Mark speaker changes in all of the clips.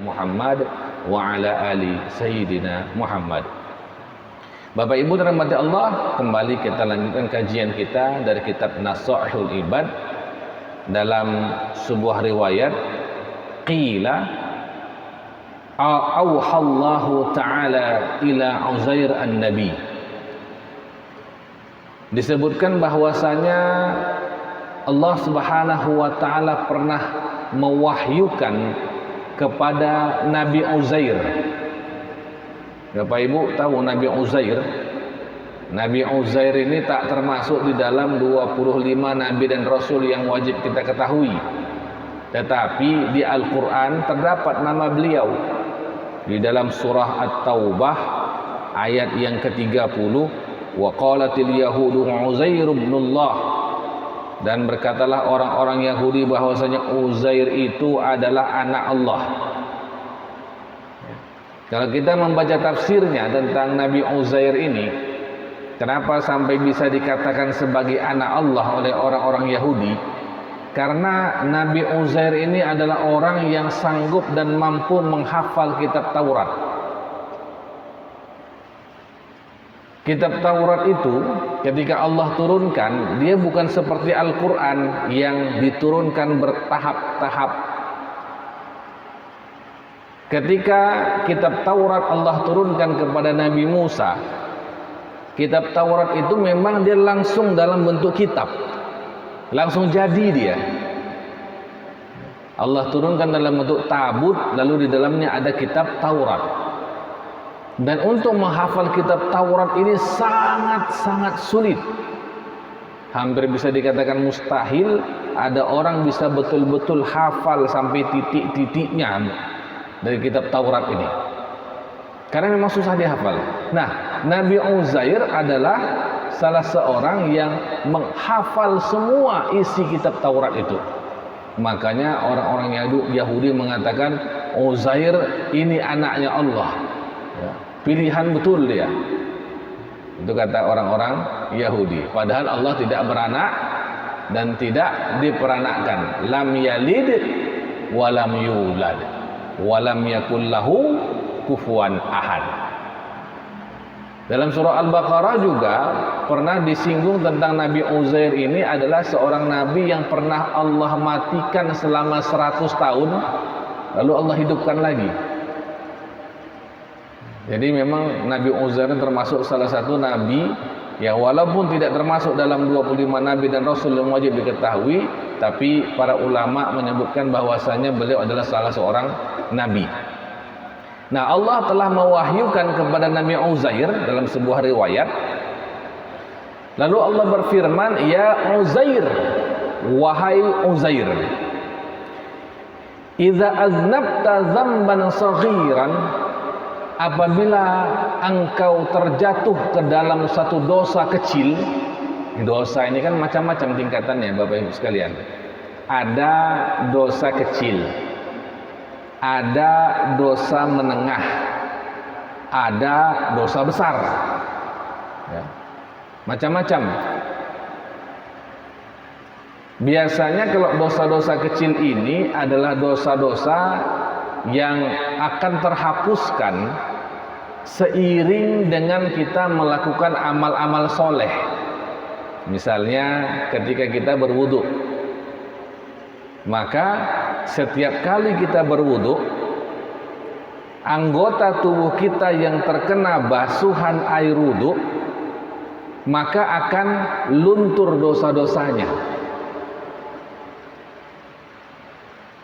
Speaker 1: Muhammad wa ala ali sayyidina Muhammad. Bapak Ibu dirahmati Allah, kembali kita lanjutkan kajian kita dari kitab Nasaihul Ibad. Dalam sebuah riwayat qila auhallahu ta'ala ila Uzair an-Nabi, disebutkan bahwasanya Allah Subhanahu wa ta'ala pernah mewahyukan kepada Nabi Uzair. Bapak Ibu tahu Nabi Uzair? Nabi Uzair ini tak termasuk di dalam 25 Nabi dan Rasul yang wajib kita ketahui. Tetapi di Al-Quran terdapat nama beliau. Di dalam surah At-Taubah ayat yang ke-30, wa qalatil yahudu Uzair ibnullah, dan berkatalah orang-orang Yahudi bahwasanya Uzair itu adalah anak Allah. Kalau kita membaca tafsirnya tentang Nabi Uzair ini, kenapa sampai bisa dikatakan sebagai anak Allah oleh orang-orang Yahudi? Karena Nabi Uzair ini adalah orang yang sanggup dan mampu menghafal kitab Taurat. Kitab Taurat itu ketika Allah turunkan, dia bukan seperti Al-Quran yang diturunkan bertahap-tahap. Ketika kitab Taurat Allah turunkan kepada Nabi Musa, kitab Taurat itu memang dia langsung dalam bentuk kitab, langsung jadi dia. Allah turunkan dalam bentuk tabut, lalu di dalamnya ada kitab Taurat. Dan untuk menghafal kitab Taurat ini sangat-sangat sulit. Hampir bisa dikatakan mustahil ada orang bisa betul-betul hafal sampai titik-titiknya dari kitab Taurat ini. Karena memang susah dihafal. Nah, Nabi Uzair adalah salah seorang yang menghafal semua isi kitab Taurat itu. Makanya orang-orang Yahudi mengatakan Uzair ini anaknya Allah. Ya, pilihan betul dia. Itu kata orang-orang Yahudi. Padahal Allah tidak beranak dan tidak diperanakkan. Lam yalid wa lam yulad wa lam yakul lahu kufuwan ahad. Dalam surah Al-Baqarah juga pernah disinggung tentang Nabi Uzair ini adalah seorang nabi yang pernah Allah matikan selama 100 tahun lalu Allah hidupkan lagi. Jadi memang Nabi Uzair termasuk salah satu nabi yang walaupun tidak termasuk dalam 25 nabi dan rasul yang wajib diketahui, tapi para ulama menyebutkan bahwasanya beliau adalah salah seorang nabi. Nah, Allah telah mewahyukan kepada Nabi Uzair dalam sebuah riwayat. Lalu Allah berfirman, "Ya Uzair, wahai Uzair, idza aznabta dzamban saghiran, apabila engkau terjatuh ke dalam satu dosa kecil." Dosa ini kan macam-macam tingkatannya, Bapak Ibu sekalian. Ada dosa kecil, ada dosa menengah, ada dosa besar, ya, macam-macam. Biasanya kalau dosa-dosa kecil ini adalah dosa-dosa yang akan terhapuskan seiring dengan kita melakukan amal-amal soleh. Misalnya ketika kita berwudu, maka setiap kali kita berwudu, anggota tubuh kita yang terkena basuhan air wudu, maka akan luntur dosa-dosanya.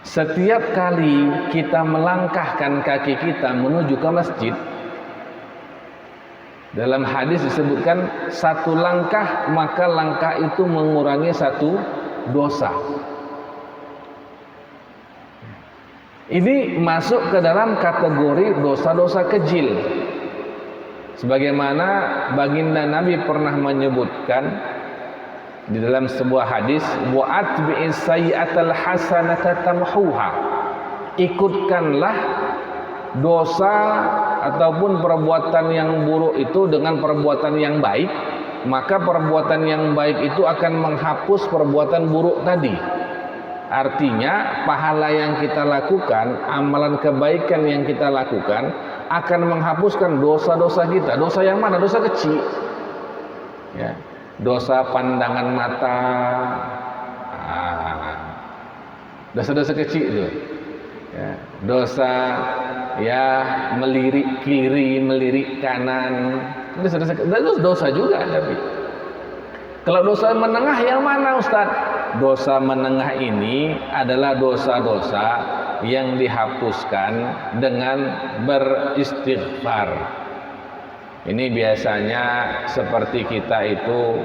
Speaker 1: Setiap kali kita melangkahkan kaki kita menuju ke masjid, dalam hadis disebutkan satu langkah, maka langkah itu mengurangi satu dosa. Ini masuk ke dalam kategori dosa-dosa kecil. Sebagaimana baginda Nabi pernah menyebutkan di dalam sebuah hadis, wa atbi'is sayyi'atal hasanata tamhuha. Ikutkanlah dosa ataupun perbuatan yang buruk itu dengan perbuatan yang baik, maka perbuatan yang baik itu akan menghapus perbuatan buruk tadi. Artinya pahala yang kita lakukan, amalan kebaikan yang kita lakukan akan menghapuskan dosa-dosa kita. Dosa yang mana? Dosa kecil. Ya. Dosa pandangan mata. Dosa-dosa kecil itu. Ya. Dosa ya melirik kiri, melirik kanan. Dosa juga tapi. Kalau dosa menengah yang mana Ustaz? Dosa menengah ini adalah dosa-dosa yang dihapuskan dengan beristighfar. Ini biasanya seperti kita itu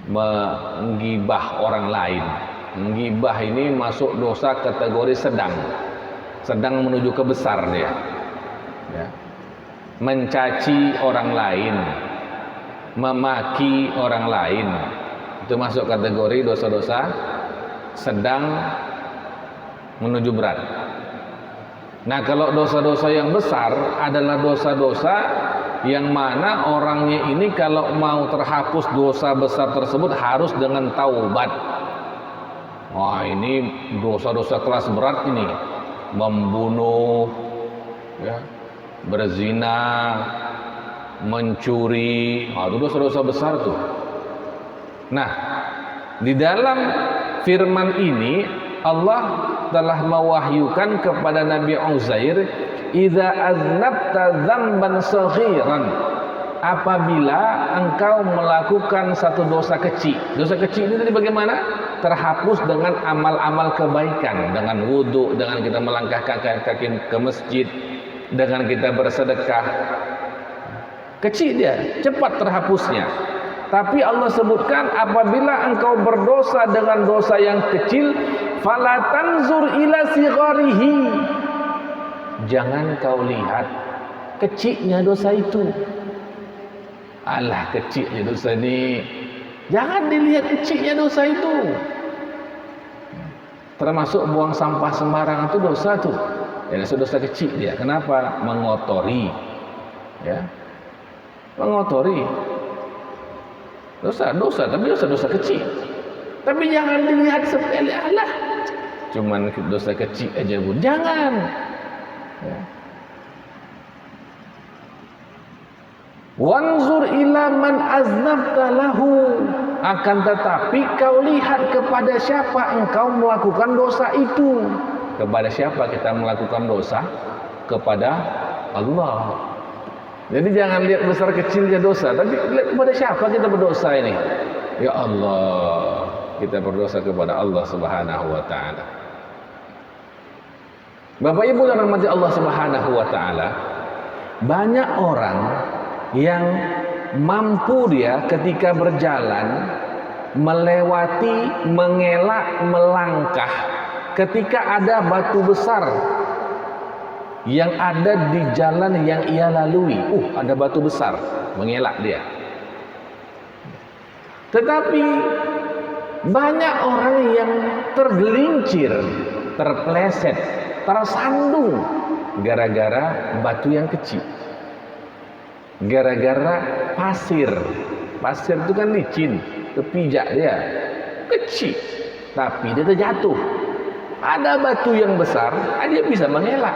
Speaker 1: menggibah orang lain. Menggibah ini masuk dosa kategori sedang. Sedang menuju ke besar dia. Ya. Mencaci orang lain, memaki orang lain, itu masuk kategori dosa-dosa sedang menuju berat. Nah, kalau dosa-dosa yang besar adalah dosa-dosa yang mana orangnya ini kalau mau terhapus dosa besar tersebut harus dengan taubat. Wah, ini dosa-dosa kelas berat ini. Membunuh, ya, berzina, mencuri, itu dosa-dosa besar tuh. Nah, di dalam firman ini Allah telah mewahyukan kepada Nabi Uzair, "Idza aznabta dzamban saghiran." Apabila engkau melakukan satu dosa kecil. Dosa kecil ini tadi bagaimana? Terhapus dengan amal-amal kebaikan, dengan wudu, dengan kita melangkahkan kaki ke masjid, dengan kita bersedekah. Kecil dia, cepat terhapusnya. Tapi Allah sebutkan apabila engkau berdosa dengan dosa yang kecil, fala tanzur ila sigharihi. Jangan kau lihat kecilnya dosa itu. Alah, kecilnya dosa ini. Jangan dilihat kecilnya dosa itu. Termasuk buang sampah sembarangan itu dosa tuh. Ya, dosa kecil dia. Kenapa? Mengotori. Ya. Mengotori. Dosa, tapi dosa kecil. Tapi jangan dilihat sepele, alah. Cuman dosa kecil aja, Bu. Jangan. Ya. Wanzur ila man aznabta lahu. Akan tetapi kau lihat kepada siapa engkau melakukan dosa itu. Kepada siapa kita melakukan dosa? Kepada Allah. Jadi jangan lihat besar kecilnya dosa, tapi lihat kepada siapa kita berdosa ini. Ya Allah, kita berdosa kepada Allah Subhanahu wa taala. Bapak Ibu yang dirahmati Allah Subhanahu wa taala, banyak orang yang mampu dia ketika berjalan melewati, mengelak, melangkah ketika ada batu besar yang ada di jalan yang ia lalui. Ada batu besar, mengelak dia. Tetapi banyak orang yang tergelincir, terpleset, tersandung gara-gara batu yang kecil. Gara-gara pasir. Pasir itu kan licin, kepijak dia. Kecil, tapi dia terjatuh. Ada batu yang besar, dia bisa mengelak.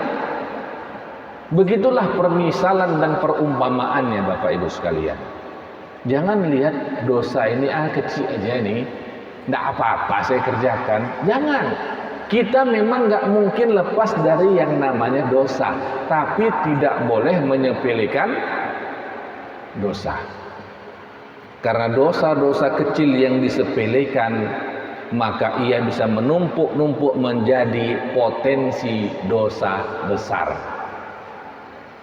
Speaker 1: Begitulah permisalan dan perumpamaannya Bapak Ibu sekalian. Jangan lihat dosa ini kecil aja nih, tidak apa-apa saya kerjakan. Jangan. Kita memang nggak mungkin lepas dari yang namanya dosa, tapi tidak boleh menyepelekan dosa. Karena dosa-dosa kecil yang disepelekan, maka ia bisa menumpuk-numpuk menjadi potensi dosa besar.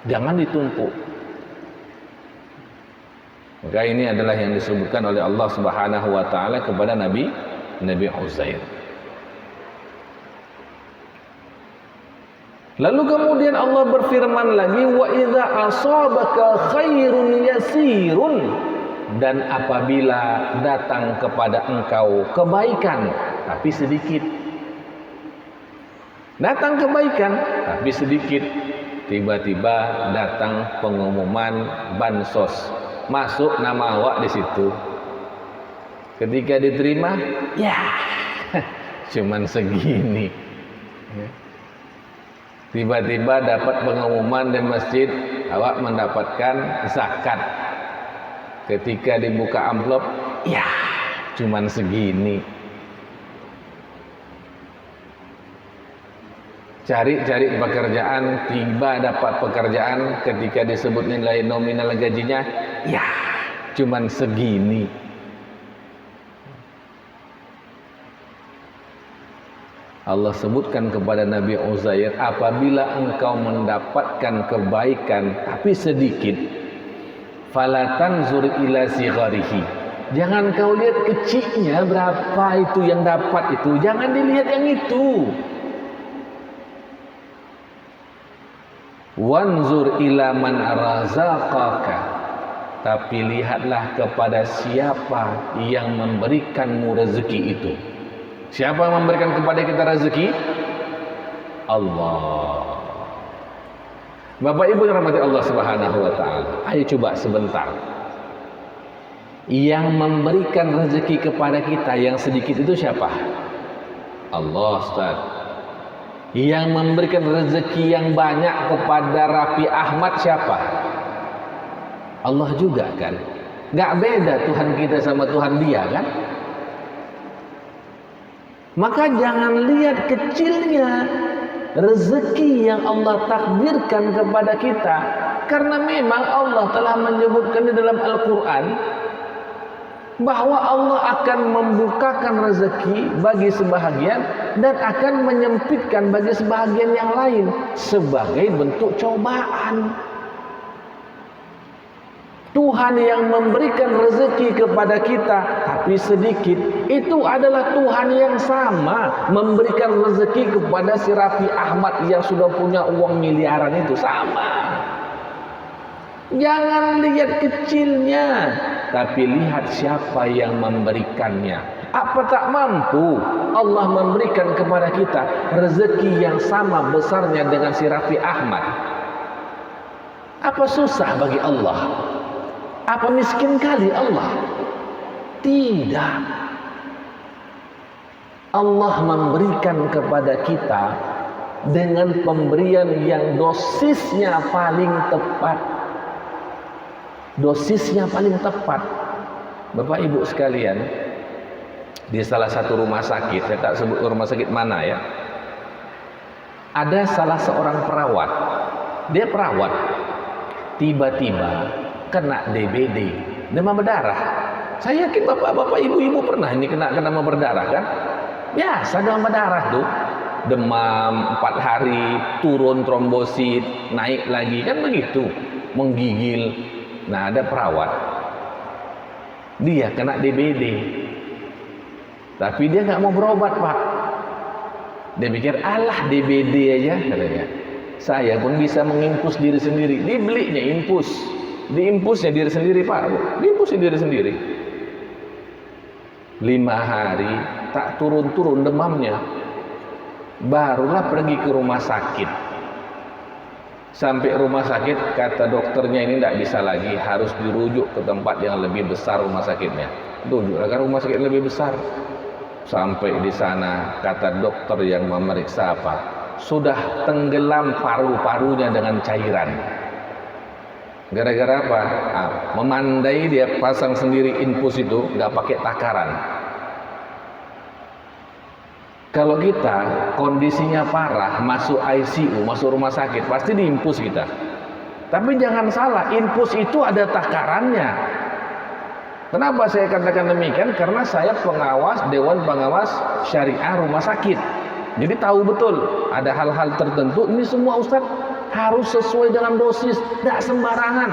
Speaker 1: Jangan ditumpuk. Maka ini adalah yang disebutkan oleh Allah Subhanahu wa taala kepada Nabi Uzair. Lalu kemudian Allah berfirman lagi, wa idza asabaka khairun yasirun, dan apabila datang kepada engkau kebaikan tapi sedikit. Datang kebaikan tapi sedikit. Tiba-tiba datang pengumuman bansos, masuk nama awak di situ. Ketika diterima, ya cuman segini. Tiba-tiba dapat pengumuman di masjid, awak mendapatkan zakat. Ketika dibuka amplop, ya cuman segini. Cari-cari pekerjaan, tiba dapat pekerjaan, ketika disebut nilai nominal gajinya, ya cuman segini. Allah sebutkan kepada Nabi Uzair, apabila engkau mendapatkan kebaikan tapi sedikit, fala tanzur ila sigharihi, jangan kau lihat kecilnya berapa itu yang dapat itu, jangan dilihat yang itu. Wanzur ila man razaqaka, tapi lihatlah kepada siapa yang memberikanmu rezeki itu. Siapa yang memberikan kepada kita rezeki? Allah. Bapak Ibu yang rahmati Allah Subhanahu wa taala, ayo coba sebentar. Yang memberikan rezeki kepada kita yang sedikit itu siapa? Allah, Ustaz. Yang memberikan rezeki yang banyak kepada Raffi Ahmad siapa? Allah juga kan. Gak beda Tuhan kita sama Tuhan dia kan? Maka jangan lihat kecilnya rezeki yang Allah takdirkan kepada kita, karena memang Allah telah menyebutkan di dalam Al-Quran bahwa Allah akan membukakan rezeki bagi sebahagian dan akan menyempitkan bagi sebahagian yang lain sebagai bentuk cobaan. Tuhan yang memberikan rezeki kepada kita tapi sedikit, itu adalah Tuhan yang sama memberikan rezeki kepada si Raffi Ahmad yang sudah punya uang miliaran itu, sama. Jangan lihat kecilnya, tapi lihat siapa yang memberikannya. Apa tak mampu Allah memberikan kepada kita rezeki yang sama besarnya dengan si Raffi Ahmad? Apa susah bagi Allah? Apa miskin kali Allah? Tidak. Allah memberikan kepada kita dengan pemberian yang dosisnya paling tepat. Dosisnya paling tepat. Bapak Ibu sekalian, di salah satu rumah sakit, saya tak sebut rumah sakit mana ya, ada salah seorang perawat. Dia perawat, tiba-tiba kena DBD, demam berdarah. Saya yakin bapak-bapak, ibu-ibu pernah ini kena demam berdarah kan? Biasa demam berdarah tuh, demam 4 hari, turun trombosit, naik lagi kan begitu, menggigil. Nah, ada perawat, dia kena DBD, tapi dia nggak mau berobat Pak. Dia pikir alah DBD aja katanya. Saya pun bisa mengimpus diri sendiri. Dibelinya impus. Diimpusnya diri sendiri Pak, diimpusnya diri sendiri. 5 hari tak turun-turun demamnya, barulah pergi ke rumah sakit. Sampai rumah sakit, kata dokternya ini tidak bisa lagi, harus dirujuk ke tempat yang lebih besar rumah sakitnya. Rujuklah ke rumah sakit lebih besar. Sampai di sana, kata dokter yang memeriksa apa, sudah tenggelam paru-parunya dengan cairan. Gara-gara apa? Memandai dia pasang sendiri infus itu, nggak pakai takaran. Kalau kita kondisinya parah, masuk ICU, masuk rumah sakit, pasti diinfus kita. Tapi jangan salah, infus itu ada takarannya. Kenapa saya katakan demikian? Karena saya pengawas Dewan Pengawas Syariah Rumah Sakit. Jadi tahu betul ada hal-hal tertentu. Ini semua Ustaz harus sesuai dengan dosis, tidak sembarangan.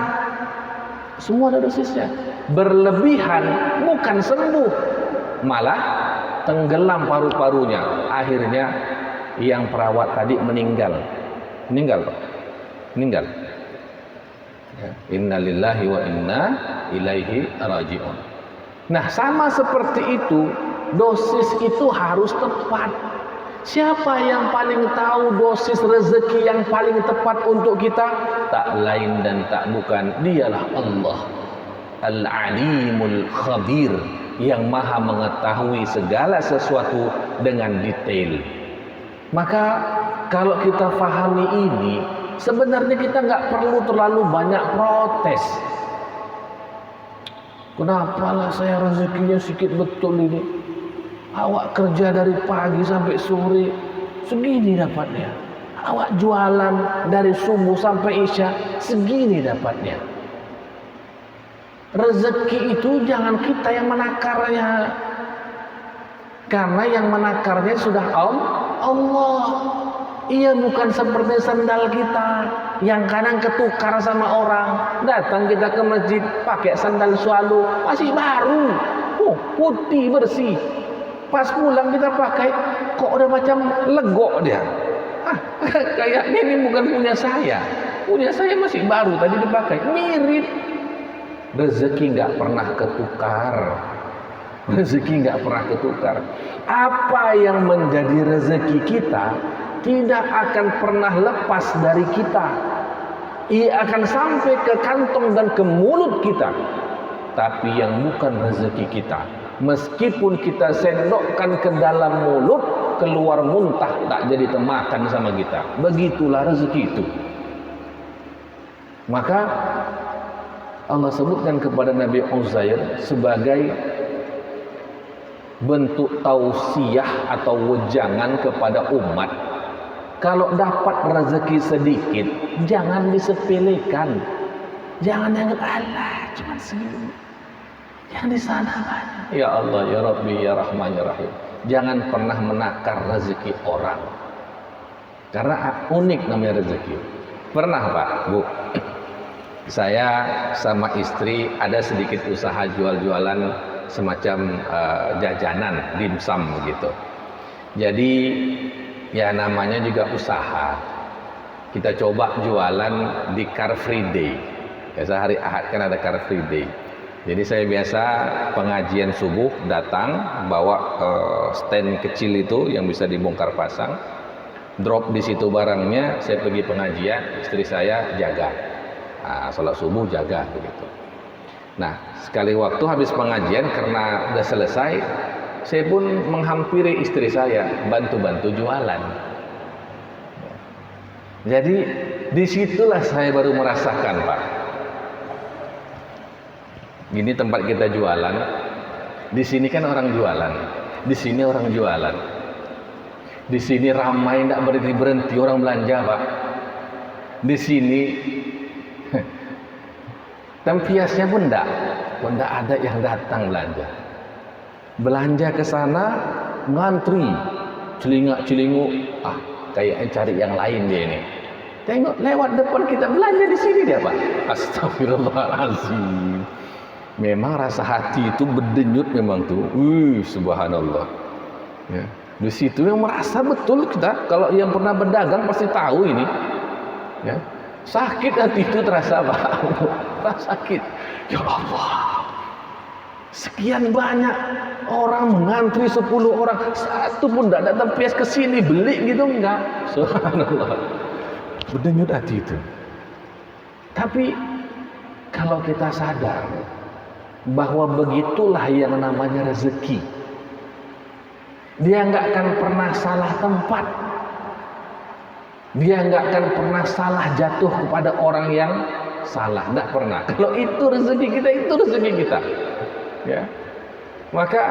Speaker 1: Semua ada dosisnya. Berlebihan bukan sembuh, malah tenggelam paru-parunya. Akhirnya yang perawat tadi meninggal. Meninggal Pak. Meninggal. Inna lillahi wa inna ilaihi raji'un. Nah, sama seperti itu, dosis itu harus tepat. Siapa yang paling tahu dosis rezeki yang paling tepat untuk kita? Tak lain dan tak bukan, dialah Allah Al-Alimul Khabir, yang maha mengetahui segala sesuatu dengan detail. Maka kalau kita pahami ini, sebenarnya kita nggak perlu terlalu banyak protes. Kenapa lah saya rezekinya sedikit betul ini? Awak kerja dari pagi sampai sore, segini dapatnya. Awak jualan dari subuh sampai isya, segini dapatnya. Rezeki itu jangan kita yang menakarnya, karena yang menakarnya sudah Allah. Ia bukan seperti sandal kita yang kadang ketukar sama orang. Datang kita ke masjid pakai sandal swalu, masih baru, putih bersih. Pas pulang kita pakai, kok udah macam legok dia. Kayaknya ini bukan punya saya. Punya saya masih baru, tadi dipakai. Mirip. Rezeki nggak pernah ketukar. Rezeki nggak pernah ketukar. Apa yang menjadi rezeki kita tidak akan pernah lepas dari kita. Ia akan sampai ke kantong dan ke mulut kita. Tapi yang bukan rezeki kita, meskipun kita sendokkan ke dalam mulut, keluar muntah, tak jadi temakan sama kita. Begitulah rezeki itu. Maka Allah sebutkan kepada Nabi Uzair sebagai bentuk tausiah atau wejangan kepada umat. Kalau dapat rezeki sedikit, jangan disepelekan. Jangan anggap alah cuma segini. Yang di sana banyak. Ya Allah, ya Rabbi, ya Rahman, ya Rahim. Jangan pernah menakar rezeki orang. Karena unik namanya rezeki. Pernah Pak, Bu, saya sama istri ada sedikit usaha jual-jualan semacam jajanan, dimsum gitu. Jadi ya namanya juga usaha. Kita coba jualan di Car Free Day. Biasa hari Ahad kan ada Car Free Day. Jadi saya biasa pengajian subuh datang bawa stand kecil itu yang bisa dibongkar pasang, drop di situ barangnya, saya pergi pengajian, istri saya jaga, sholat subuh jaga begitu. Nah sekali waktu habis pengajian karena udah selesai, saya pun menghampiri istri saya, bantu-bantu jualan. Jadi disitulah saya baru merasakan Pak. Ini tempat kita jualan. Di sini kan orang jualan. Di sini orang jualan. Di sini ramai, tidak berhenti orang belanja, Pak. Di sini tempiasnya pun tidak ada yang datang belanja. Belanja ke sana ngantri, celingak-celinguk, kayaknya cari yang lain dia ini. Tengok lewat depan kita belanja di sini dia, Pak. Astagfirullahaladzim. Memang rasa hati itu berdenyut memang tuh. Subhanallah. Ya. Di situ yang merasa betul kita, kalau yang pernah berdagang pasti tahu ini. Ya. Sakit hati itu terasa Pak. Sakit. Ya Allah. Sekian banyak orang mengantri 10 orang, satu pun tidak datang pias ke sini beli gitu enggak. Subhanallah. Berdenyut hati itu. Tapi kalau kita sadar bahwa begitulah yang namanya rezeki, dia nggak akan pernah salah tempat, dia nggak akan pernah salah jatuh kepada orang yang salah, nggak pernah. Kalau itu rezeki kita, itu rezeki kita, ya. Maka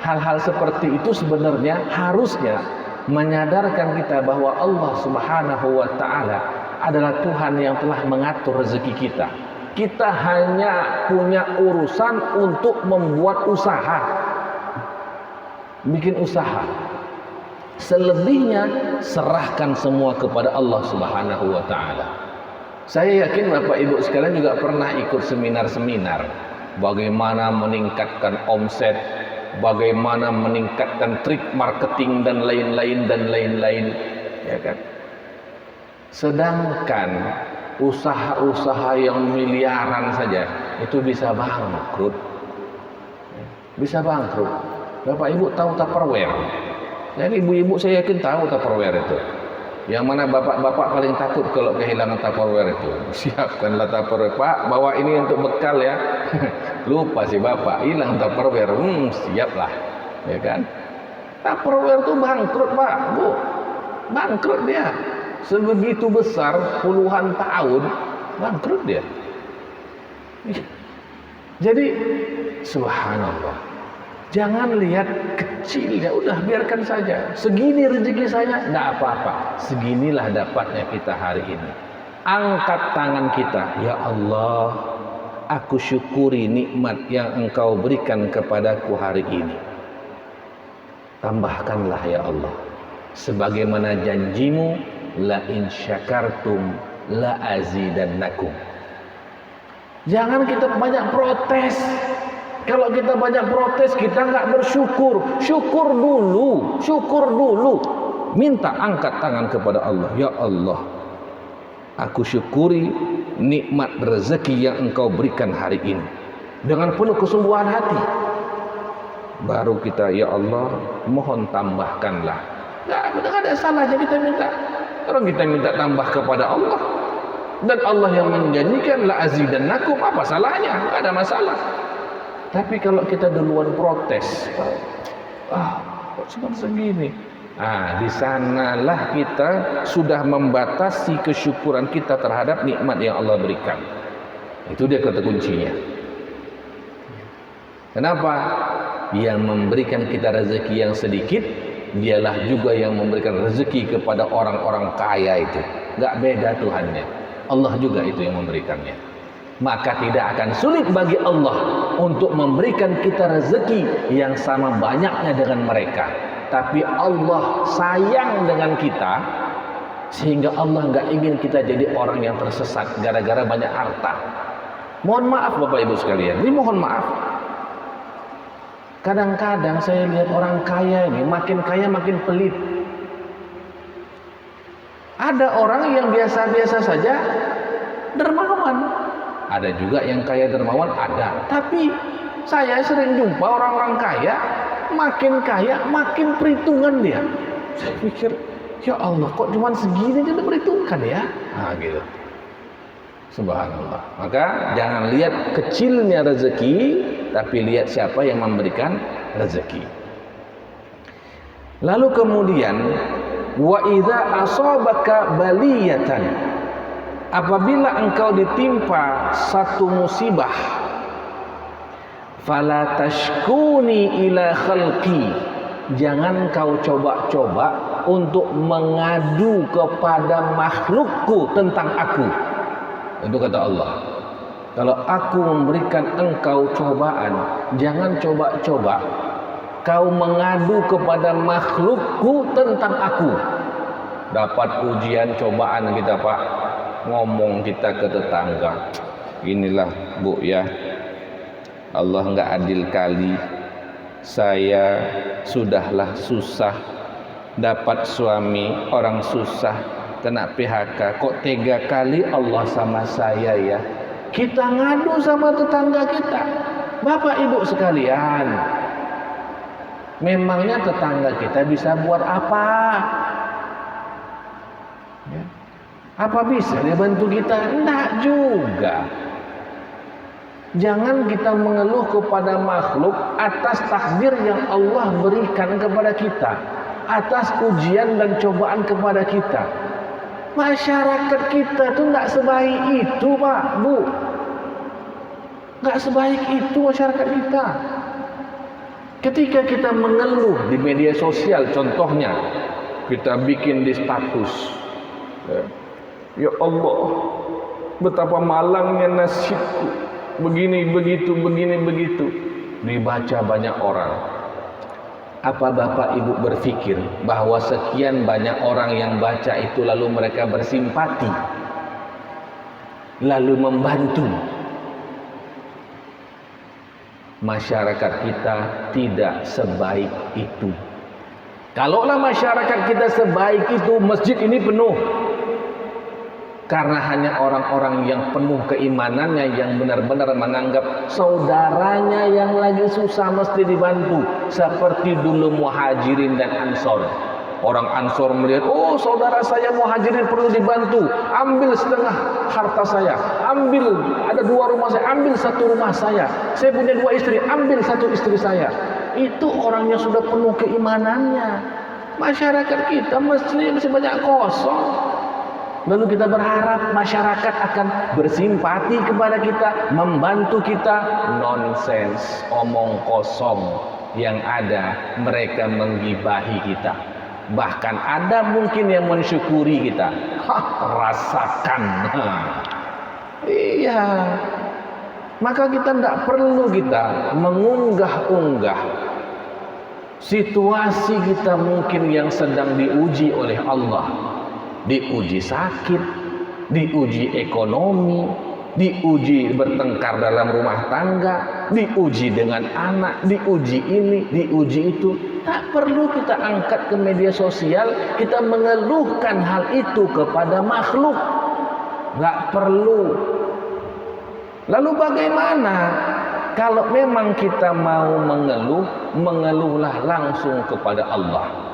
Speaker 1: hal-hal seperti itu sebenarnya harusnya menyadarkan kita bahwa Allah Subhanahu wa Ta'ala adalah Tuhan yang telah mengatur rezeki kita. Kita hanya punya urusan untuk membuat usaha, bikin usaha. Selebihnya serahkan semua kepada Allah Subhanahu wa Ta'ala. Saya yakin Bapak Ibu sekalian juga pernah ikut seminar-seminar bagaimana meningkatkan omset, bagaimana meningkatkan trik marketing dan lain-lain, ya kan? Sedangkan usaha-usaha yang miliaran saja itu bisa bangkrut. Bisa bangkrut. Bapak Ibu tahu Tupperware? Jadi ibu-ibu saya yakin tahu Tupperware itu. Yang mana bapak-bapak paling takut kalau kehilangan Tupperware itu? Siapkanlah Tupperware, Pak, bawa ini untuk bekal ya. Lupa si bapak, hilang Tupperware, siaplah, ya kan? Tupperware itu bangkrut, Pak, Bu, bangkrut dia. Sebegitu besar, puluhan tahun, bangkrut dia. Jadi, subhanallah. Jangan lihat kecil, ya udah biarkan saja. Segini rezeki saya, enggak apa-apa. Seginilah dapatnya kita hari ini. Angkat tangan kita, ya Allah, aku syukuri nikmat yang Engkau berikan kepadaku hari ini. Tambahkanlah ya Allah, sebagaimana janjimu, la in syakartum la azidannakum. Jangan kita banyak protes. Kalau kita banyak protes, kita nggak bersyukur. Syukur dulu. Minta, angkat tangan kepada Allah. Ya Allah, aku syukuri nikmat rezeki yang Engkau berikan hari ini. Dengan penuh kesungguhan hati. Baru kita, ya Allah, mohon tambahkanlah. Nggak ada salahnya kita minta. Orang kita minta tambah kepada Allah. Dan Allah yang menjanjikan, la azidannakum, apa salahnya? Nggak ada masalah. Tapi kalau kita duluan protes, kok cuma segini? Di sanalah kita sudah membatasi kesyukuran kita terhadap nikmat yang Allah berikan. Itu dia kata kuncinya. Kenapa? Yang memberikan kita rezeki yang sedikit, dialah juga yang memberikan rezeki kepada orang-orang kaya itu. Gak beda Tuhannya. Allah juga itu yang memberikannya. Maka tidak akan sulit bagi Allah untuk memberikan kita rezeki yang sama banyaknya dengan mereka. Tapi Allah sayang dengan kita, sehingga Allah nggak ingin kita jadi orang yang tersesat gara-gara banyak harta. Mohon maaf Bapak Ibu sekalian, ini mohon maaf. Kadang-kadang saya lihat orang kaya ini makin kaya makin pelit. Ada orang yang biasa-biasa saja dermawan. Ada juga yang kaya dermawan, ada. Tapi saya sering jumpa orang-orang kaya makin perhitungan dia. Saya pikir, ya Allah, kok cuma segini dia perhitungkan ya? Gitu. Subhanallah. Maka jangan lihat kecilnya rezeki, tapi lihat siapa yang memberikan rezeki. Lalu kemudian, wa idza asabaka baliyatan, apabila engkau ditimpa satu musibah, fala tashkuni ila khalqi, jangan kau coba-coba untuk mengadu kepada makhlukku tentang aku. Itu kata Allah. Kalau aku memberikan engkau cobaan, jangan coba-coba kau mengadu kepada makhlukku tentang aku. Dapat ujian cobaan kita, Pak, ngomong kita ke tetangga, inilah Bu ya, Allah nggak adil kali, saya sudahlah susah dapat suami orang susah, kena PHK, kok tega kali Allah sama saya ya. Kita ngadu sama tetangga kita. Bapak Ibu sekalian, memangnya tetangga kita bisa buat apa? Ya. Apa bisa dia bantu kita? Enggak juga. Jangan kita mengeluh kepada makhluk atas takdir yang Allah berikan kepada kita, atas ujian dan cobaan kepada kita. Masyarakat kita tuh enggak sebaik itu, Pak, Bu. Enggak sebaik itu masyarakat kita. Ketika kita mengeluh di media sosial, contohnya kita bikin di status, ya Allah, betapa malangnya nasibku, begini begitu, dibaca banyak orang. Apa Bapak Ibu berpikir bahwa sekian banyak orang yang baca itu lalu mereka bersimpati, lalu membantu? Masyarakat kita tidak sebaik itu. Kalaulah masyarakat kita sebaik itu, masjid ini penuh. Karena hanya orang-orang yang penuh keimanannya, yang benar-benar menganggap saudaranya yang lagi susah mesti dibantu. Seperti dulu Muhajirin dan Ansor. Orang Ansor melihat, oh saudara saya Muhajirin perlu dibantu, ambil setengah harta saya, ambil, ada 2 rumah saya, ambil 1 rumah saya punya 2 istri, ambil 1 istri saya. Itu orangnya sudah penuh keimanannya. Masyarakat kita masih banyak kosong. Lalu kita berharap masyarakat akan bersimpati kepada kita, membantu kita. Nonsens, omong kosong. Yang ada mereka menggibahi kita. Bahkan ada mungkin yang mensyukuri kita. Rasakan. Iya. Maka kita tidak perlu kita mengunggah-unggah situasi kita mungkin yang sedang diuji oleh Allah. Diuji sakit, diuji ekonomi, diuji bertengkar dalam rumah tangga, diuji dengan anak, diuji ini, diuji itu. Tak perlu kita angkat ke media sosial, kita mengeluhkan hal itu kepada makhluk. Gak perlu. Lalu bagaimana kalau memang kita mau mengeluh, mengeluhlah langsung kepada Allah.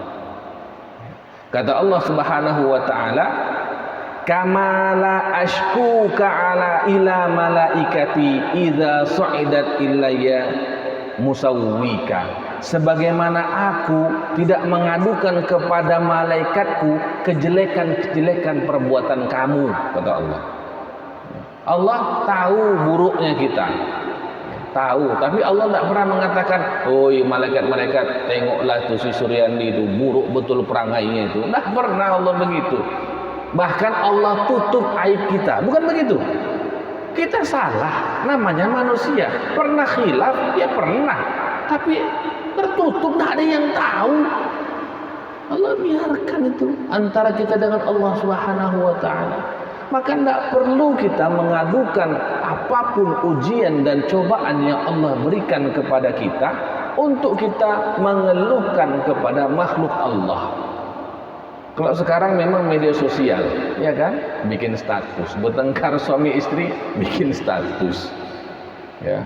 Speaker 1: Kata Allah Subhanahu wa taala, "Kama la ashkuka ala ila malaikati idza su'idat ilayya musawwika." Sebagaimana aku tidak mengadukan kepada malaikatku kejelekan-kejelekan perbuatan kamu, kata Allah. Allah tahu buruknya kita. Tahu, tapi Allah tidak pernah mengatakan, "Oi malaikat-malaikat, tengoklah tuh si Suryani itu buruk betul perangainya itu." Tidak pernah Allah begitu. Bahkan Allah tutup aib kita, bukan begitu? Kita salah, namanya manusia. Pernah khilaf, ya pernah. Tapi tertutup, tidak ada yang tahu. Allah biarkan itu antara kita dengan Allah Subhanahu wa taala. Maka tidak perlu kita mengadukan apapun ujian dan cobaan yang Allah berikan kepada kita untuk kita mengeluhkan kepada makhluk Allah. Kalau sekarang memang media sosial, ya kan, bikin status, bertengkar suami istri, bikin status, ya,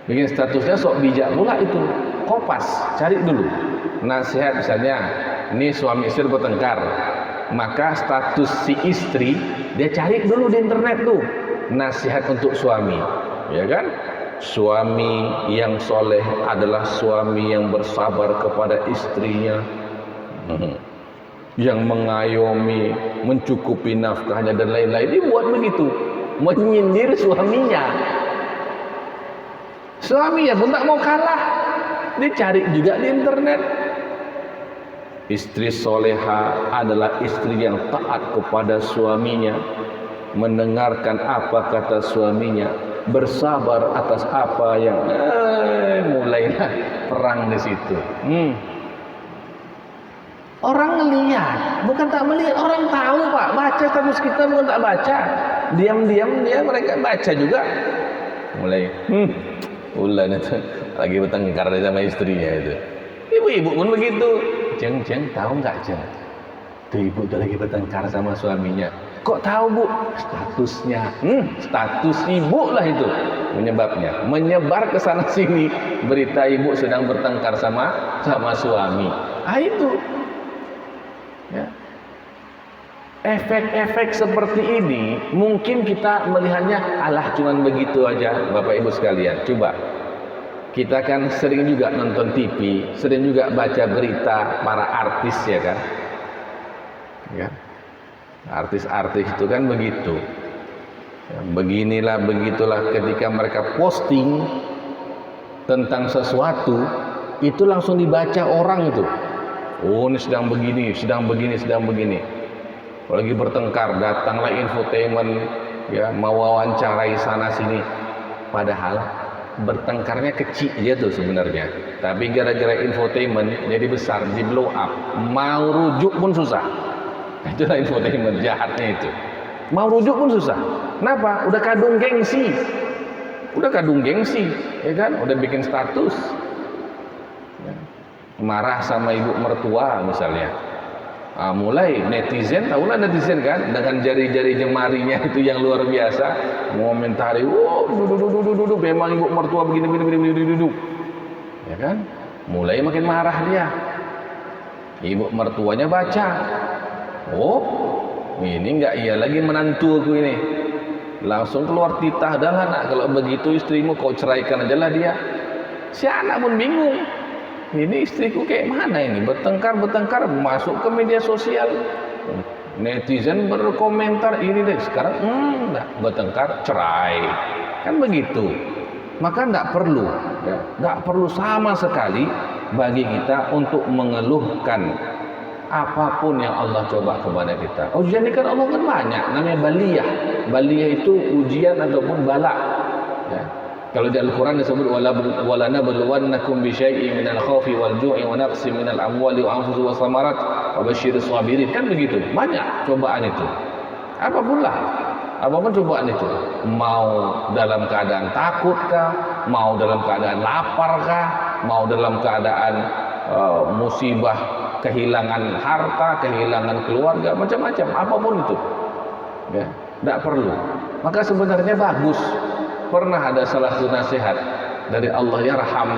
Speaker 1: bikin statusnya sok bijak pula itu. Kopas, cari dulu nasihat, misalnya, ini suami istri bertengkar, maka status si istri dia cari dulu di internet tuh nasihat untuk suami, ya kan? Suami yang soleh adalah suami yang bersabar kepada istrinya, yang mengayomi, mencukupi nafkahnya dan lain-lain. Dibuat begitu, menyindir suaminya. Suaminya pun tak mau kalah, dicari juga di internet. Istri soleha adalah istri yang taat kepada suaminya, mendengarkan apa kata suaminya, bersabar atas apa yang mulailah perang di situ. Orang lihat, bukan tak melihat, orang tahu Pak. Baca status kita bukan tak baca. Diam-diam dia mereka baca juga. Mulai, ulan itu lagi bertengkar sama istrinya itu. Ibu-ibu pun begitu. Jeng tahu nggak Jeng? Tuh ibu tuh lagi bertengkar sama suaminya. Kok tahu Bu? Statusnya. Status ibu lah itu penyebabnya. Menyebar ke sana sini berita ibu sedang bertengkar sama suami. Itu. Ya. Efek-efek seperti ini mungkin kita melihatnya alah cuman begitu aja, Bapak Ibu sekalian. Coba. Kita kan sering juga nonton TV, sering juga baca berita para artis, ya kan? Ya. Artis-artis itu kan begitu. Ya, beginilah, begitulah, ketika mereka posting tentang sesuatu, itu langsung dibaca orang itu. Oh, ini sedang begini, sedang begini, sedang begini. Lagi bertengkar, datanglah infotainment, ya, mau wawancarai sana sini. Padahal bertengkarnya kecil aja tuh sebenarnya, tapi gara-gara infotainment jadi besar, di blow up, mau rujuk pun susah. Itulah infotainment jahatnya itu, mau rujuk pun susah. Kenapa? Udah kadung gengsi, ya kan, udah bikin status, ya. Marah sama ibu mertua misalnya, mulai netizen, tahulah netizen kan, dengan jari-jari jemarinya itu yang luar biasa, mengomentari, dudu, memang ibu mertua begini, ya kan, mulai makin marah dia. Ibu mertuanya baca, oh ini enggak iya lagi menantu aku ini. Langsung keluar titah, dah lah nak, kalau begitu istrimu kau ceraikan aja lah dia. Si anak pun bingung, ini istriku kayak mana ini, bertengkar masuk ke media sosial, netizen berkomentar ini deh, sekarang bertengkar cerai, kan begitu. Maka tidak perlu, tidak perlu sama sekali bagi kita untuk mengeluhkan apapun yang Allah coba kepada kita. Ujian ini kan Allah kan banyak, namanya baliyah. Baliyah itu ujian ataupun bala. Ya. Kalau di Al-Quran disebut walanabluwannakum bisyai'in minal khawfi wal ju'i wa naqsin minal amwali wa anfusi wa samarat wa basyiris sabirin. Kan begitu, banyak cobaan itu. Apapun cobaan itu, mau dalam keadaan takut kah, mau dalam keadaan lapar kah, mau dalam keadaan musibah, kehilangan harta, kehilangan keluarga, macam-macam, apapun itu, ya, tidak perlu. Maka sebenarnya bagus. Pernah ada salah satu nasihat dari Allah Yarham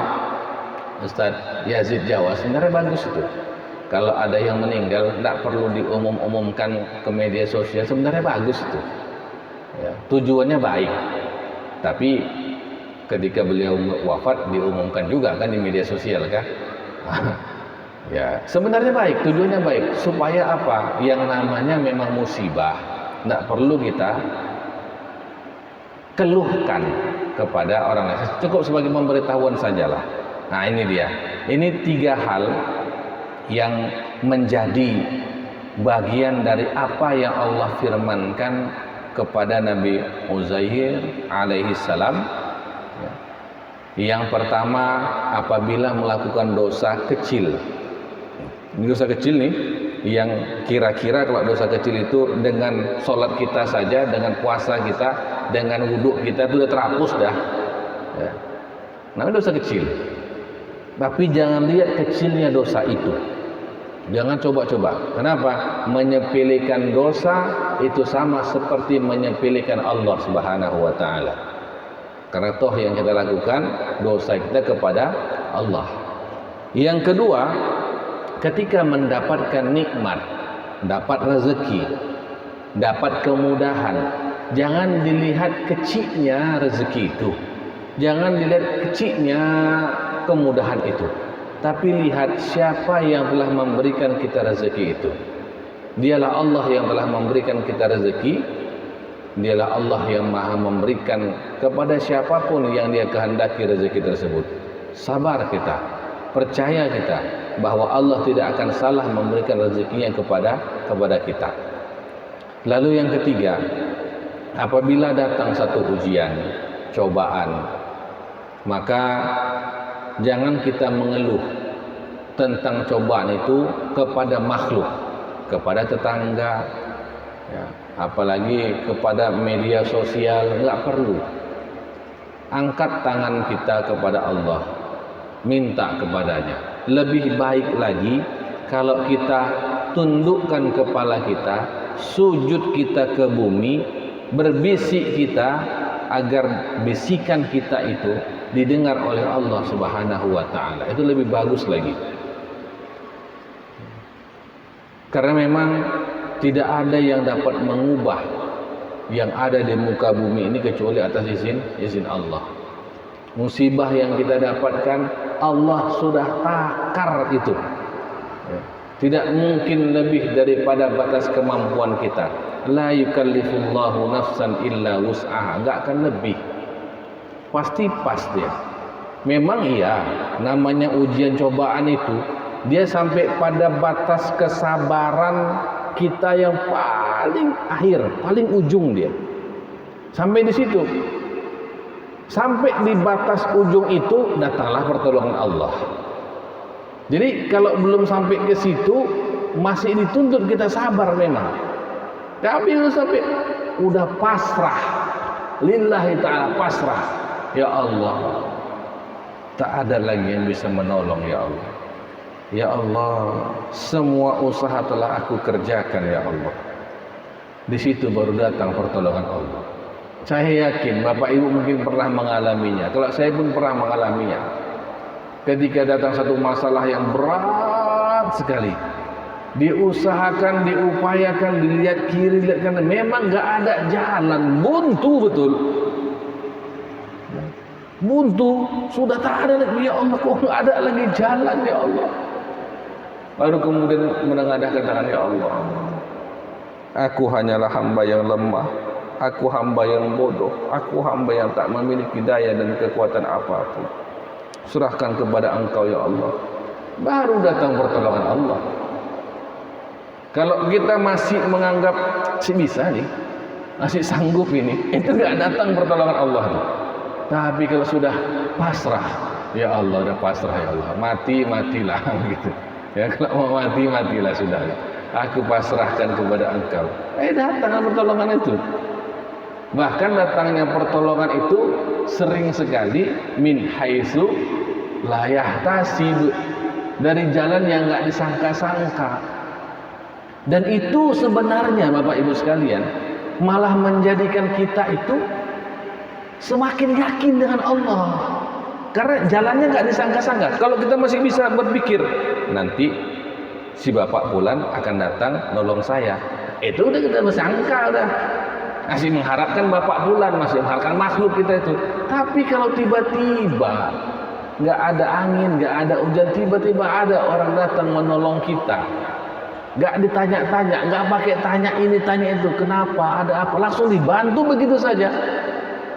Speaker 1: Ustaz Yazid Jawa, sebenarnya bagus itu. Kalau ada yang meninggal, tidak perlu diumumkan ke media sosial, sebenarnya bagus itu. Ya, tujuannya baik, tapi ketika beliau wafat diumumkan juga kan di media sosial kan. Ya, sebenarnya baik, tujuannya baik supaya apa? Yang namanya memang musibah tidak perlu kita keluhkan kepada orang lain, cukup sebagai pemberitahuan sajalah. Nah ini dia, ini 3 hal yang menjadi bagian dari apa yang Allah firmankan kepada Nabi Uzair alaihi salam. Yang pertama, apabila melakukan dosa kecil. Ini dosa kecil nih, yang kira-kira kalau dosa kecil itu dengan sholat kita saja, dengan puasa kita, dengan wudhu kita itu sudah terhapus dah. Ya. Namanya dosa kecil. Tapi jangan lihat kecilnya dosa itu. Jangan coba-coba. Kenapa? Menyepelekan dosa itu sama seperti menyepelekan Allah Subhanahu wa taala. Karena toh yang kita lakukan dosa kita kepada Allah. Yang kedua, ketika mendapatkan nikmat, dapat rezeki, dapat kemudahan, jangan dilihat kecilnya rezeki itu. Jangan dilihat kecilnya kemudahan itu. Tapi lihat siapa yang telah memberikan kita rezeki itu. Dialah Allah yang telah memberikan kita rezeki. Dialah Allah yang maha memberikan kepada siapapun yang dia kehendaki rezeki tersebut. Sabar kita, percaya kita bahwa Allah tidak akan salah memberikan rezekinya kepada kita. Lalu yang ketiga, apabila datang satu ujian, cobaan, maka jangan kita mengeluh tentang cobaan itu kepada makhluk, kepada tetangga, ya, apalagi kepada media sosial. Enggak perlu. Angkat tangan kita kepada Allah, minta kepadanya. Lebih baik lagi kalau kita tundukkan kepala kita, sujud kita ke bumi, berbisik kita agar bisikan kita itu didengar oleh Allah Subhanahu wa taala. Itu lebih bagus lagi. Karena memang tidak ada yang dapat mengubah yang ada di muka bumi ini kecuali atas izin Allah. Musibah yang kita dapatkan Allah sudah takar itu. Tidak mungkin lebih daripada batas kemampuan kita. La yukallifullahu nafsan illa wus'aha. Enggak akan lebih. Pasti pas dia. Memang iya, namanya ujian cobaan itu, dia sampai pada batas kesabaran kita yang paling akhir, paling ujung dia. Sampai di situ. Sampai di batas ujung itu datanglah pertolongan Allah. Jadi kalau belum sampai ke situ masih dituntut kita sabar memang. Tapi sampai udah pasrah, lillahi ta'ala, pasrah. Ya Allah, tak ada lagi yang bisa menolong. Ya Allah, ya Allah, semua usaha telah aku kerjakan. Ya Allah, di situ baru datang pertolongan Allah. Saya yakin Bapak Ibu mungkin pernah mengalaminya. Kalau saya pun pernah mengalaminya. Ketika datang satu masalah yang berat sekali, diusahakan, diupayakan, dilihat kiri, lihat kanan, memang nggak ada jalan, buntu betul. Buntu, sudah tak ada lagi, ya Allah, kok nggak ada lagi jalan, ya Allah. Baru kemudian menengadahkan tangan, ya Allah, aku hanyalah hamba yang lemah, aku hamba yang bodoh, aku hamba yang tak memiliki daya dan kekuatan apapun. Serahkan kepada Engkau, ya Allah. Baru datang pertolongan Allah. Kalau kita masih menganggap si bisa nih, masih sanggup ini, itu nggak datang pertolongan Allah nih. Tapi kalau sudah pasrah, ya Allah, udah pasrah, ya Allah, matilah gitu. Ya, kalau mau matilah sudah. Aku pasrahkan kepada Engkau. Datang pertolongan itu. Bahkan datangnya pertolongan itu sering sekali min haitsu la yahtasib, dari jalan yang nggak disangka-sangka. Dan itu sebenarnya Bapak Ibu sekalian malah menjadikan kita itu semakin yakin dengan Allah, karena jalannya nggak disangka-sangka. Kalau kita masih bisa berpikir nanti si Bapak Fulan akan datang nolong saya, itu udah kita bersangka, udah masih mengharapkan Bapak Fulan, masih mengharapkan makhluk kita itu. Tapi kalau tiba-tiba nggak ada angin, nggak ada hujan, tiba-tiba ada orang datang menolong kita, nggak ditanya-tanya, nggak pakai tanya ini tanya itu, kenapa, ada apa, langsung dibantu begitu saja.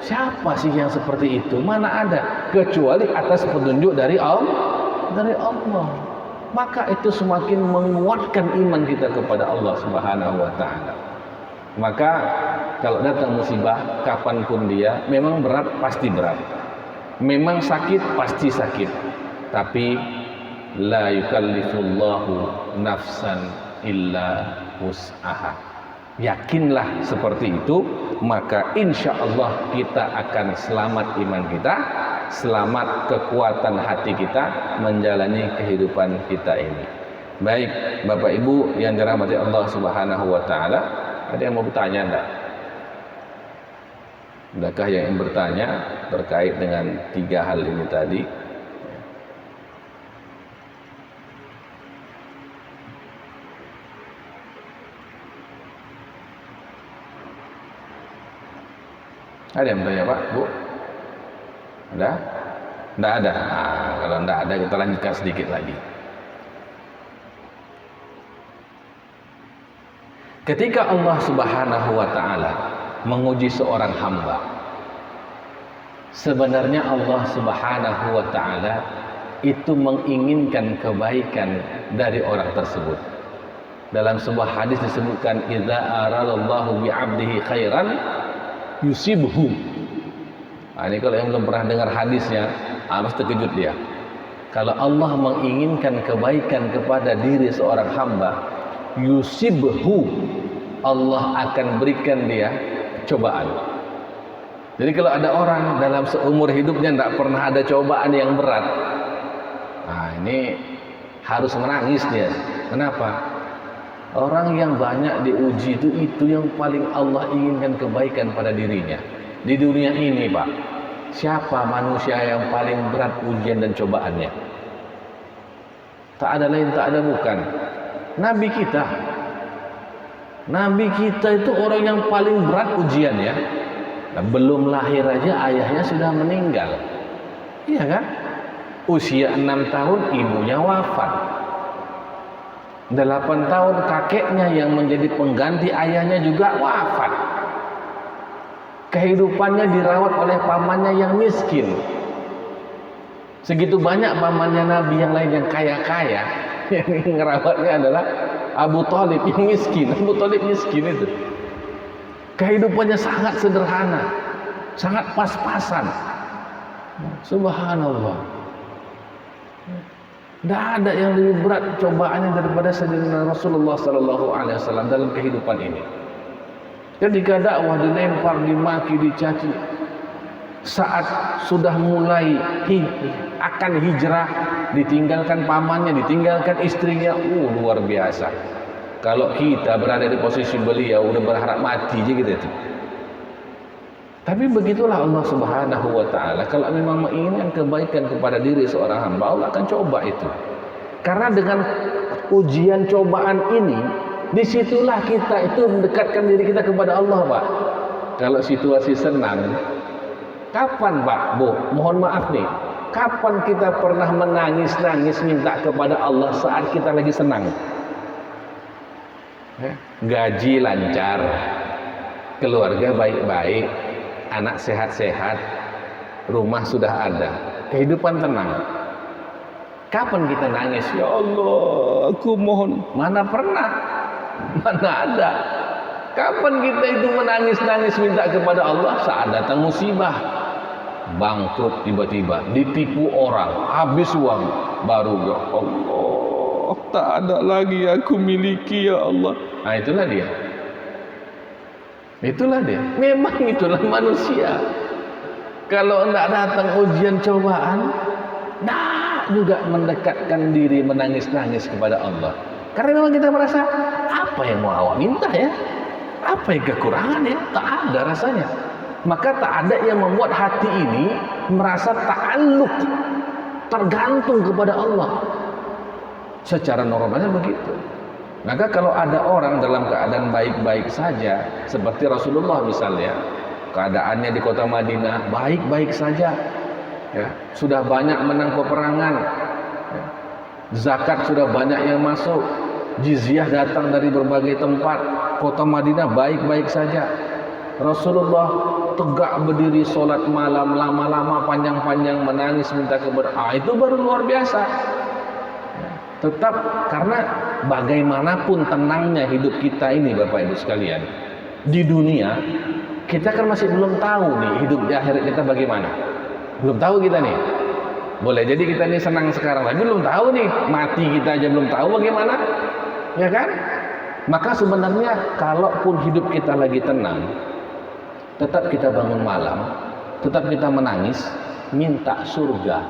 Speaker 1: Siapa sih yang seperti itu? Mana ada, kecuali atas petunjuk dari Allah. Maka itu semakin menguatkan iman kita kepada Allah Subhanahu wa taala. Maka kalau datang musibah kapanpun dia, memang berat pasti berat, memang sakit pasti sakit, tapi la yukallifullahu nafsan illa wus'aha. Yakinlah seperti itu, maka insya Allah kita akan selamat iman kita, selamat kekuatan hati kita menjalani kehidupan kita ini. Baik Bapak Ibu yang dirahmati Allah Subhanahu wa taala, ada yang mau bertanya enggak? Adakah yang ingin bertanya terkait dengan 3 hal ini tadi? Ada yang bertanya Pak, Bu? Ada? Tidak ada? Nah, kalau tidak ada kita lanjutkan sedikit lagi. Ketika Allah Subhanahu wa ta'ala menguji seorang hamba, sebenarnya Allah Subhanahu wa ta'ala itu menginginkan kebaikan dari orang tersebut. Dalam sebuah hadis disebutkan, idza aradallahu bi'abdihi khairan yusibhu. Nah, ini kalau yang belum pernah dengar hadisnya harus terkejut dia. Kalau Allah menginginkan kebaikan kepada diri seorang hamba, yusibhu, Allah akan berikan dia cobaan. Jadi kalau ada orang dalam seumur hidupnya tidak pernah ada cobaan yang berat, nah ini harus menangis dia. Kenapa? Orang yang banyak diuji itu yang paling Allah inginkan kebaikan pada dirinya. Di dunia ini Pak, siapa manusia yang paling berat ujian dan cobaannya? Tak ada lain, tak ada bukan Nabi kita. Nabi kita itu orang yang paling berat ujiannya. Nah, belum lahir aja ayahnya sudah meninggal. Iya kan? Usia 6 tahun ibunya wafat. 8 tahun kakeknya yang menjadi pengganti ayahnya juga wafat. Kehidupannya dirawat oleh pamannya yang miskin. Segitu banyak pamannya Nabi yang lain yang kaya-kaya, yang ngerawatnya adalah Abu Thalib yang miskin. Abu Thalib miskin itu. Kehidupannya sangat sederhana, sangat pas-pasan. Subhanallah. Tidak ada yang lebih berat cobaannya daripada Sayyidina Rasulullah SAW dalam kehidupan ini. Ketika dakwah dilempar, dimaki, dicaci, saat sudah mulai akan hijrah, ditinggalkan pamannya, ditinggalkan istrinya, luar biasa. Kalau kita berada di posisi beliau, udah berharap mati aja gitu. Tapi begitulah Allah Subhanahu wa ta'ala. Kalau memang menginginkan kebaikan kepada diri seorang hamba, Allah akan coba itu. Karena dengan ujian cobaan ini, disitulah kita itu mendekatkan diri kita kepada Allah, Pak. Kalau situasi senang, kapan Pak, Bu, mohon maaf nih, kapan kita pernah menangis-nangis minta kepada Allah saat kita lagi senang? Gaji lancar, keluarga baik-baik, anak sehat-sehat, rumah sudah ada, kehidupan tenang. Kapan kita nangis? Ya Allah, aku mohon. Mana pernah? Mana ada? Kapan kita itu menangis-nangis minta kepada Allah? Saat datang musibah, bangkrut tiba-tiba, ditipu orang, habis uang, baru ya Allah, tak ada lagi aku miliki ya Allah. Nah itulah dia. Itulah dia. Memang itulah manusia. Kalau tidak datang ujian cobaan, nah juga mendekatkan diri menangis-nangis kepada Allah. Karena memang kita merasa, apa yang mau awak minta ya? Apa yang kekurangan ya? Tak ada rasanya. Maka tak ada yang membuat hati ini merasa ta'alluq, tergantung kepada Allah. Secara normalnya begitu. Maka kalau ada orang dalam keadaan baik-baik saja, seperti Rasulullah misalnya, keadaannya di kota Madinah baik-baik saja, ya, sudah banyak menang peperangan, ya, zakat sudah banyak yang masuk, jizyah datang dari berbagai tempat, kota Madinah baik-baik saja. Rasulullah tegak berdiri sholat malam lama-lama, panjang-panjang, menangis minta kepada Allah. Itu baru luar biasa. Tetap karena bagaimanapun tenangnya hidup kita ini, Bapak Ibu sekalian, di dunia kita kan masih belum tahu nih hidup di akhirat kita bagaimana. Belum tahu kita nih. Boleh jadi kita ini senang sekarang, tapi belum tahu nih mati kita aja belum tahu bagaimana, ya kan? Maka sebenarnya kalaupun hidup kita lagi tenang, tetap kita bangun malam, tetap kita menangis, minta surga,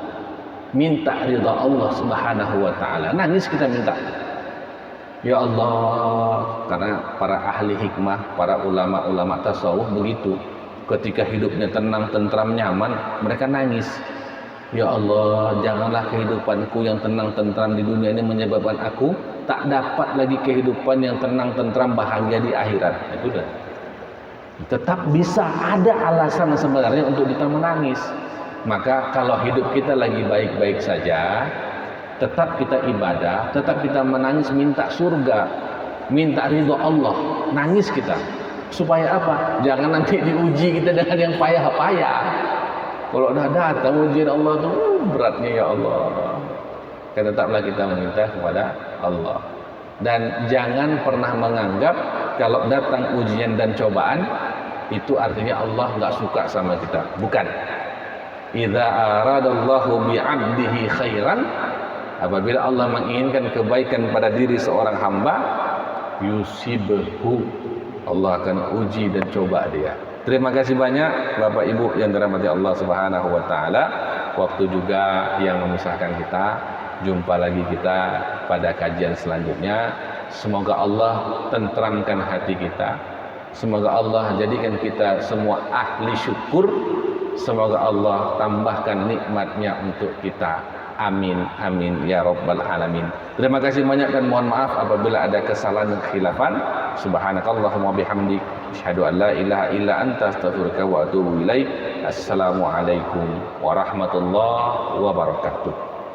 Speaker 1: minta ridha Allah Subhanahu wa taala. Nangis kita minta. Ya Allah, karena para ahli hikmah, para ulama-ulama tasawuf begitu. Ketika hidupnya tenang, tentram, nyaman, mereka nangis. Ya Allah, janganlah kehidupanku yang tenang, tentram di dunia ini menyebabkan aku tak dapat lagi kehidupan yang tenang, tentram, bahagia di akhirat. Itu dah. Tetap bisa ada alasan sebenarnya untuk kita menangis. Maka kalau hidup kita lagi baik-baik saja, tetap kita ibadah, tetap kita menangis minta surga, minta ridho Allah, nangis kita. Supaya apa? Jangan nanti diuji kita dengan yang payah-payah. Kalau dah datang ujian Allah itu beratnya ya Allah. Kan tetaplah kita meminta kepada Allah. Dan jangan pernah menganggap kalau datang ujian dan cobaan itu artinya Allah nggak suka sama kita. Bukan. Idza aradallahu bi'abdihi khairan, apabila Allah menginginkan kebaikan pada diri seorang hamba, yusibhu, Allah akan uji dan coba dia. Terima kasih banyak Bapak Ibu yang dirahmati Allah Subhanahu wa taala. Waktu juga yang memisahkan kita. Jumpa lagi kita pada kajian selanjutnya. Semoga Allah tentramkan hati kita. Semoga Allah jadikan kita semua ahli syukur. Semoga Allah tambahkan nikmatnya untuk kita. Amin, amin, ya rabbal alamin. Terima kasih banyak dan mohon maaf apabila ada kesalahan dan khilafan. Subhanakallahumma bihamdik, asyhadu an la ilaha illa anta, astaghfiruka wa atubu ilaik. Assalamualaikum warahmatullahi wabarakatuh.